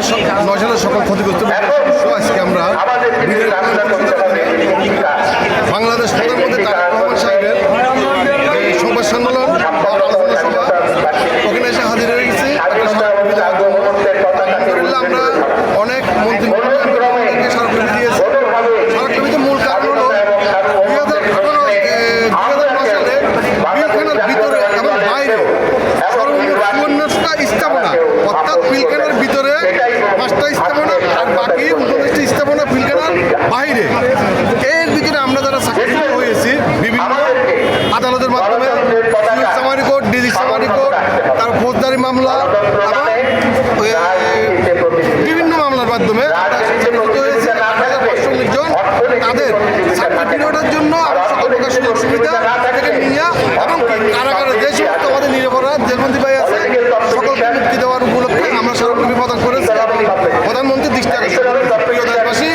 সালের সকল ক্ষতিগ্রস্ত আজকে আমরা বাংলাদেশ প্রধানমন্ত্রী তারেক রহমান সাহেবের সংবাদ সম্মেলন আলোচনা সভা ওখানে এসে হাজির হয়ে গেছি। আমরা অনেক মন্ত্রী স্মারকলিপি দিয়েছি। স্মারকলিপিতে মূল কারণ হলো 2009 সালে পিলখানার ভিতরে এবং বাইরে সর্বমোট 54টা স্থাপনা, অর্থাৎ পিলখানার ভিতরে 5টা স্থাপনা আর বাকি 29টি স্থাপনা পিলখানার বাইরে। এর ভিতরে আমরা যারা সাকসেসফুল হয়েছি বিভিন্ন আদালতের মাধ্যমে, সামারি কোর্ট, ডিজি সামারি কোর্ট, তার ফৌজদারি মামলা এবং বিভিন্ন মামলার মাধ্যমে হয়েছে 8,519 জন। তাদের চাকরি পিরিয়ডের জন্য সকল প্রকার সুযোগ সুবিধা থেকে নিয়ে এবং কারাগারে যে সমস্ত আমাদের নিরপরাধ জেলবন্দি ভাই আছে সকলকে মুক্তি দেওয়ার উপলক্ষে আমরা স্মারকলিপি প্রদান করেছি এবং প্রধানমন্ত্রীর দৃষ্টি আকর্ষণ করেছি। প্রিয় দেশবাসী,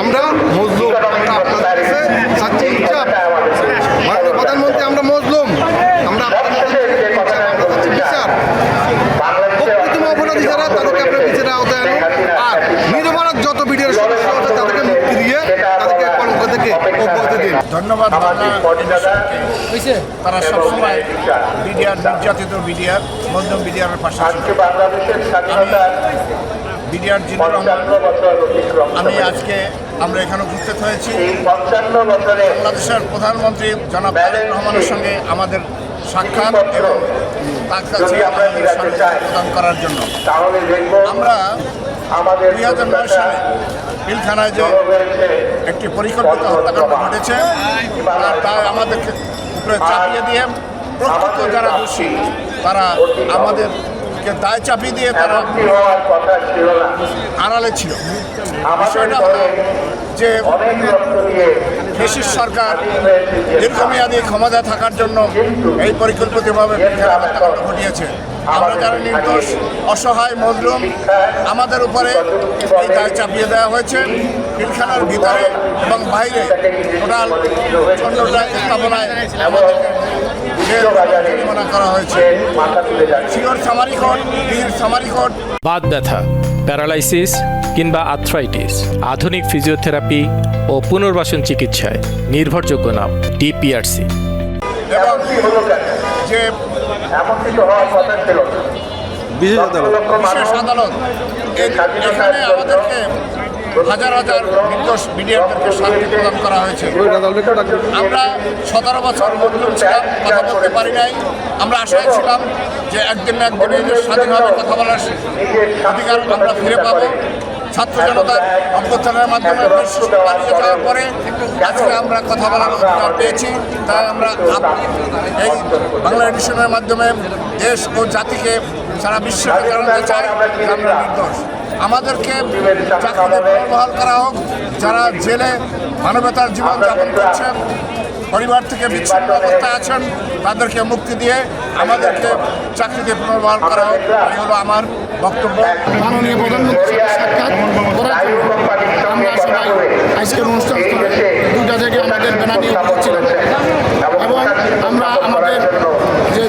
আমরা মজলুম, আমরা আপনাদের কাছে চাচ্ছি ইনসাফ। মাননীয় প্রধানমন্ত্রী, আমরা মজলুম, আমরা চাচ্ছি বিচার। প্রকৃতম অপরাধী যারা তাদেরকে আপনার বিচারের আওতায় আনুন, আর নিরপরাধ যত বিডিআর সদস্য আছে তাদেরকে মুক্তি দিয়ে তাদেরকে কলঙ্ক থেকে অব্যাহতি দিন। ধন্যবাদ। তারা সবসময় বিডিআর, নির্যাতিত বিডিআর, মধ্যম বিডিআরের পাশে বিডিআর জিন্নার রহমান। আমি আজকে আমরা এখানে উপস্থিত হয়েছি বাংলাদেশের প্রধানমন্ত্রী জনাব তারেক রহমানের সঙ্গে আমাদের সাক্ষাৎ এবং তার কাছে প্রদান করার জন্য। আমরা 2009 সালে পিলখানায় যে একটি পরিকল্পিত হত্যাকাণ্ড ঘটেছে আর তা আমাদেরকে উপরে চাপিয়ে দিয়ে প্রকৃত যারা দোষী তারা আমাদেরকে দায় চাপিয়ে দিয়ে তারা আড়ালে ছিল। বিষয়টা হলো যে ফ্যাসিস্ট সরকার দীর্ঘমেয়াদী ক্ষমতায় থাকার জন্য এই পরিকল্পিতভাবে পিলখানা হত্যাকাণ্ড ঘটিয়েছে। আমরা যারা নির্দোষ, অসহায়, মজলুম, আমাদের উপরে এই দায় চাপিয়ে দেওয়া হয়েছে। পিলখানার ভিতরে এবং বাইরে টোটাল 14টা স্থাপনায় আমাদেরকে জরিমানা করা হয়েছে। শিওর সামারি কোর্ট, বীর সামারি কোর্ট। বাত ব্যথা, প্যারালাইসিস কিংবা আর্থ্রাইটিস, আধুনিক ফিজিওথেরাপি ও পুনর্বাসন চিকিৎসায় নির্ভরযোগ্য নাম ডিপিআরসি। এবং যে বিশেষ আদালত, এখানে আমাদেরকে হাজার হাজার নির্দোষ বিডিআরদেরকে শাস্তি প্রদান করা হয়েছে। আমরা 17 বছর মজলুম ছিলাম, কথা বলতে পারি নাই। আমরা আশায় ছিলাম যে একদিন না একদিন এদের স্বাধীনভাবে কথা বলার অধিকার আমরা ফিরে পাব। ছাত্র জনতার অভ্যুত্থানের মাধ্যমে পালিয়ে যাওয়ার পরে আজকে আমরা কথা বলার অধিকার পেয়েছি। তাই আমরা এই বাংলা এডিশনের মাধ্যমে দেশ ও জাতিকে সারা বিশ্বকে জানাতে চাই যে আমরা নির্দোষ। আমাদেরকে চাকরিতে পুনর্বহাল করা হোক। যারা জেলে মানবতার জীবন যাপন করছেন, পরিবার থেকে বিচ্ছিন্ন অবস্থায় আছেন, তাদেরকে মুক্তি দিয়ে আমাদেরকে চাকরিতে পুনর্বহাল করা হোক। এই হলো আমার বক্তব্য। মাননীয় প্রধানমন্ত্রীর সাক্ষাৎ করার জন্য আমরা সবাই আজকের অনুষ্ঠান দুটা থেকে আমাদের ব্যানার নিয়ে উপস্থিত ছিলাম এবং আমরা আমাদের যে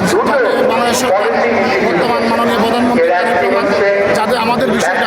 বাংলাদেশ সরকার বর্তমান মাননীয় প্রধানমন্ত্রী যাতে আমাদের বিষয়টা